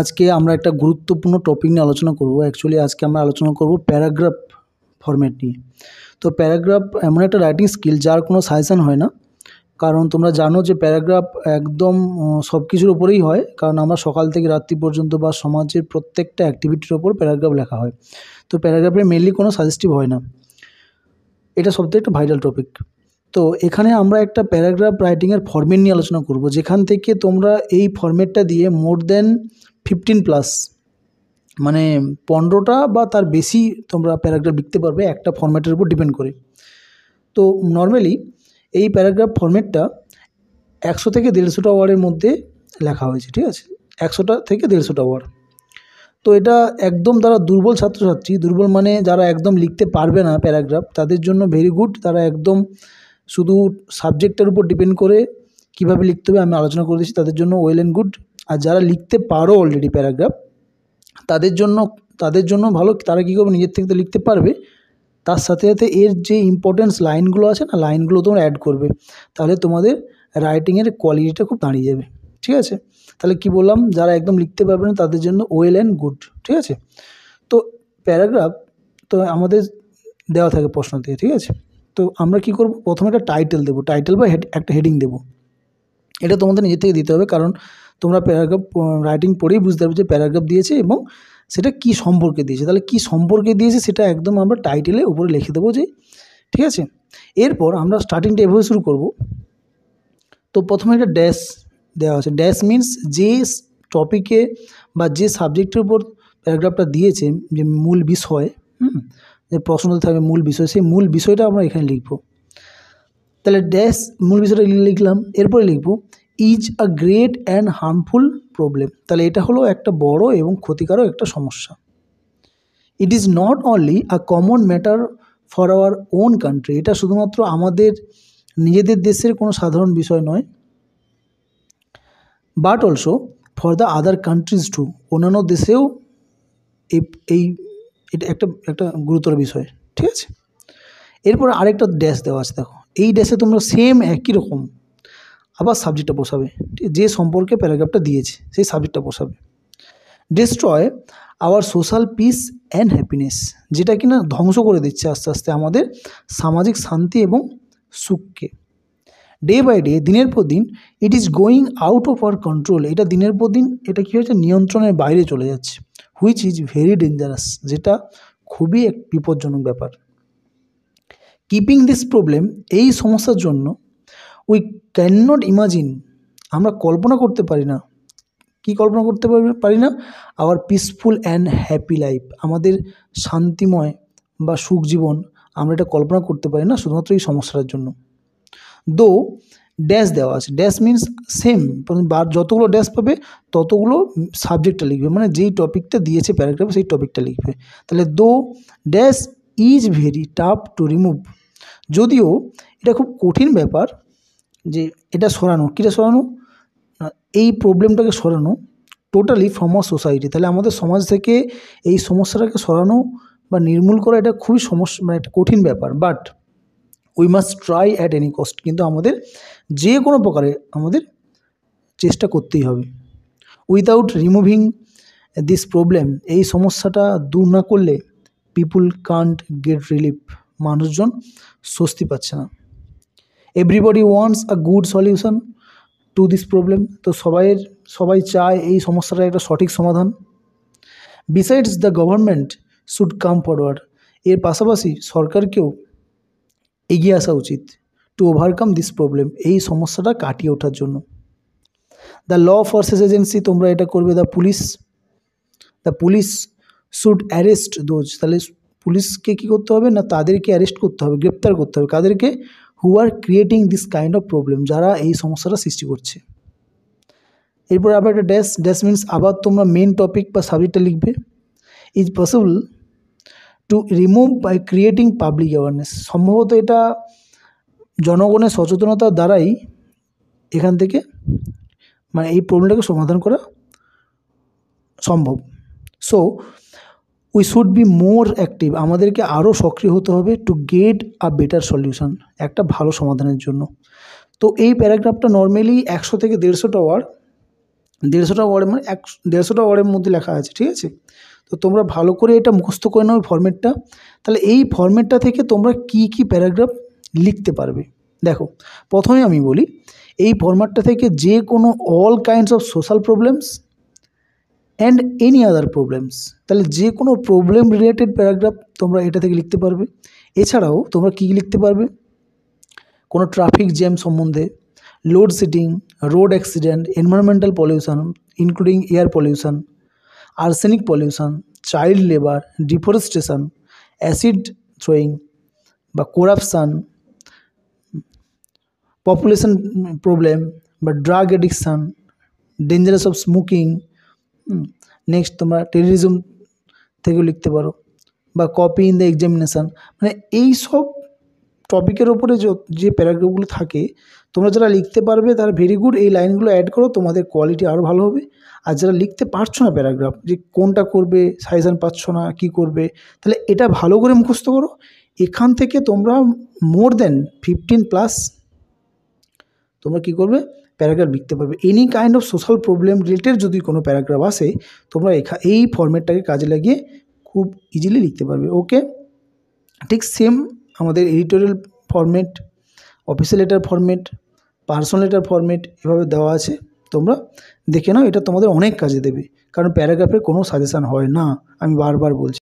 আজকে আমরা একটা গুরুত্বপূর্ণ টপিক নিয়ে আলোচনা করব। অ্যাকচুয়ালি আজকে আমরা আলোচনা করব প্যারাগ্রাফ ফরম্যাট নিয়ে। তো প্যারাগ্রাফ এমন একটা রাইটিং স্কিল যার কোনো সাজেশন হয় না, কারণ তোমরা জানো যে প্যারাগ্রাফ একদম সব কিছুর উপরেই হয়, কারণ আমরা সকাল থেকে রাত্রি পর্যন্ত বা সমাজের প্রত্যেকটা অ্যাক্টিভিটির ওপর প্যারাগ্রাফ লেখা হয়। তো প্যারাগ্রাফে মেনলি কোনো সাজেস্টিভ হয় না, এটা সবথেকে একটা ভাইটাল টপিক। তো এখানে আমরা একটা প্যারাগ্রাফ রাইটিংয়ের ফরম্যাট নিয়ে আলোচনা করব, যেখান থেকে তোমরা এই ফরম্যাটটা দিয়ে মোর দেন 15+ মানে 15টা বা তার বেশি তোমরা প্যারাগ্রাফ লিখতে পারবে একটা ফরম্যাটের উপর ডিপেন্ড করে। তো নর্মালি এই প্যারাগ্রাফ ফরম্যাটটা 100 থেকে 150টা ওয়ার্ডের মধ্যে লেখা হয়েছে, ঠিক আছে, 100টা থেকে 150টা ওয়ার্ড। তো এটা একদম যারা দুর্বল ছাত্রছাত্রী, দুর্বল মানে যারা একদম লিখতে পারবে না প্যারাগ্রাফ, তাদের জন্য ভেরি গুড। তারা একদম শুধু সাবজেক্টের উপর ডিপেন্ড করে কিভাবে লিখতে হবে আমি আলোচনা করে দিচ্ছি, তাদের জন্য ওয়েল অ্যান্ড গুড। আর যারা লিখতে পারো অলরেডি প্যারাগ্রাফ, তাদের জন্য ভালো। তারা কী করবে, নিজের থেকে তো লিখতে পারবে, তার সাথে সাথে এর যে ইম্পর্টেন্স লাইনগুলো আছে না, লাইনগুলো তোমরা অ্যাড করবে, তাহলে তোমাদের রাইটিংয়ের কোয়ালিটিটা খুব দাঁড়িয়ে যাবে, ঠিক আছে। তাহলে কি বললাম, যারা একদম লিখতে পারবে না তাদের জন্য ওয়েল অ্যান্ড গুড, ঠিক আছে। তো প্যারাগ্রাফ তো আমাদের দেওয়া থাকে প্রশ্ন থেকে, ঠিক আছে। তো আমরা কি করব, প্রথমে একটা টাইটেল দেবো, টাইটেল বা একটা হেডিং দেবো। এটা তোমাদের নিজের থেকে দিতে হবে, কারণ তোমরা প্যারাগ্রাফ রাইটিং পড়েই বুঝতে পারবে যে প্যারাগ্রাফ দিয়েছে এবং সেটা কি সম্পর্কে দিয়েছে। তাহলে কি সম্পর্কে দিয়েছে সেটা একদম আমরা টাইটেলে উপরে লিখে দেবো যে, ঠিক আছে। এরপর আমরা স্টার্টিংটা এভাবে শুরু করব। তো প্রথমে একটা ড্যাশ দেওয়া আছে। ড্যাশ মিনস যে টপিকে বা যে সাবজেক্টের উপর প্যারাগ্রাফটা দিয়েছে, যে মূল বিষয়, যে প্রশ্নটা থাকবে মূল বিষয়, সেই মূল বিষয়টা আমরা এখানে লিখব। তাহলে ড্যাশ মূল বিষয়টা লিখলাম। এরপরে লিখব is a great and harmful problem. তাহলে এটা হলো একটা বড় এবং ক্ষতিকারক একটা সমস্যা। It is not only a common matter for our own country. এটা শুধুমাত্র আমাদের নিজেদের দেশের কোনো সাধারণ বিষয় নয়, but also for the other countries too. অন্যান্য দেশেও এই এটা একটা গুরুতর বিষয়, ঠিক আছে। এরপর আরেকটা ড্যাশ দেওয়া আছে, দেখো এই ড্যাশে তোমরা সেম একই রকম আবার সাবজেক্টটা বসাবে, যে সম্পর্কে প্যারাগ্রাফটা দিয়েছে সেই সাবজেক্টটা বসাবে। Destroy hour social piece and happiness, যেটা কিনা ধ্বংস করে দিচ্ছে আস্তে আস্তে আমাদের সামাজিক শান্তি এবং সুখকে। ডে বাই ডে, দিনের পর দিন, it is going out of our control. এটা দিনের পর দিন এটা কী হয়েছে, নিয়ন্ত্রণের বাইরে চলে যাচ্ছে। হুইচ ইজ ভেরি ডেঞ্জারাস, যেটা খুবই এক বিপজ্জনক ব্যাপার। কিপিং দিস প্রবলেম, এই সমস্যার জন্য উই ক্যান নট ইমাজিন, আমরা কল্পনা করতে পারি না। কি কল্পনা করতে পারি না, our peaceful and happy life, আমাদের শান্তিময় বা সুখ জীবন আমরা এটা কল্পনা করতে পারি না শুধুমাত্র এই সমস্যাটার জন্য। দো ড্যাশ দেওয়া আছে। ড্যাশ মিনস সেম, যতগুলো ড্যাশ পাবে ততগুলো সাবজেক্টটা লিখবে, মানে যেই টপিকটা দিয়েছে প্যারাগ্রাফে সেই টপিকটা লিখবে। তাহলে দো dash is very tough to remove, যদিও এটা খুব কঠিন ব্যাপার যে এটা সরানো। কীটা সরানো, এই প্রবলেমটাকে সরানো টোটালি ফ্রম আওয়ার সোসাইটি। তাহলে আমাদের সমাজ থেকে এই সমস্যাটাকে সরানো বা নির্মূল করা এটা খুবই মানে একটা কঠিন ব্যাপার। But we must try at any cost, কিন্তু আমাদের যে কোনো প্রকারে আমাদের চেষ্টা করতেই হবে। উইদাউট রিমুভিং দিস প্রবলেম, এই সমস্যাটা দূর না করলে পিপুল কান্ট গেট রিলিফ, মানুষজন স্বস্তি পাচ্ছে না। Everybody wants a good solution to this problem, তো সবাই চায় এই সমস্যাটার একটা সঠিক সমাধান। Besides the government should come forward, এর পাশাপাশি সরকারকেও এগিয়ে আসা উচিত। টু ওভারকাম দিস প্রবলেম, এই সমস্যাটা কাটিয়ে ওঠার জন্য। দ্য ল ফোর্সেস এজেন্সি, তোমরা এটা করবে। The police should arrest those, তাহলে পুলিশকে কী করতে হবে না, তাদেরকে অ্যারেস্ট করতে হবে, গ্রেপ্তার করতে হবে। কাদেরকে, who are creating this kind of problem, যারা এই সমস্যাটা সৃষ্টি করছে। এরপর আবার একটা ড্যাশ মিনস আবার তোমরা মেন টপিক বা সাবজেক্টটা লিখবে। Is possible to remove by creating public awareness, সম্ভবত এটা জনগণের সচেতনতার দ্বারাই এখান থেকে মানে এই প্রবলেমটাকে সমাধান করা সম্ভব। So we should be more active, আমাদেরকে আরও সক্রিয় হতে হবে to get a better solution, একটা ভালো সমাধানের জন্য। তো এই প্যারাগ্রাফটা নর্মালি 100 থেকে 150টা ওয়ার্ড, 150টা ওয়ার্ড মানে 150টা ওয়ার্ডের মধ্যে লেখা আছে, ঠিক আছে। তো তোমরা ভালো করে এটা মুখস্থ করে নাও ফরম্যাটটা। তাহলে এই ফরম্যাটটা থেকে তোমরা কি কি প্যারাগ্রাফ লিখতে পারবে। দেখো প্রথমে আমি বলি, এই ফরম্যাটটা থেকে যে কোনো all kinds of social problems and any other problems, তাহলে যে কোনো প্রবলেম রিলেটেড প্যারাগ্রাফ তোমরা এটা থেকে লিখতে পারবে। এছাড়াও তোমরা কী লিখতে পারবে, কোনো ট্রাফিক জ্যাম সম্বন্ধে, load shedding, road accident, environmental pollution including air pollution, arsenic pollution, child labour, deforestation, acid throwing বা করাপশান, পপুলেশন প্রবলেম বা drug addiction, dangerous of smoking. Next তোমরা টেররিজম থেকেও লিখতে পারো, বা কপি ইন দ্য এক্সামিনেশান। মানে এই সব টপিকের ওপরে যে প্যারাগ্রাফগুলো থাকে তোমরা যারা লিখতে পারবে তারা ভেরি গুড, এই লাইনগুলো অ্যাড করো, তোমাদের কোয়ালিটি আরও ভালো হবে। আর যারা লিখতে পারছো না প্যারাগ্রাফ, যে কোনটা করবে সাজেশান পাচ্ছ না কী করবে, তাহলে এটা ভালো করে মুখস্থ করো। এখান থেকে তোমরা মোর দেন 15+ তোমরা কী করবে, প্যারাগ্রাফ লিখতে পারবে। Any kind of social problem related যদি কোনো প্যারাগ্রাফ আসে তোমরা এই ফরম্যাটটাকে কাজে লাগিয়ে খুব ইজিলি লিখতে পারবে। ওকে, ঠিক সেম আমাদের editorial format, official letter format, personal letter format এভাবে দেওয়া আছে, তোমরা দেখে নাও। এটা তোমাদের অনেক কাজে দেবে, কারণ প্যারাগ্রাফের কোনো সাজেশান হয় না, আমি বারবার বলছি।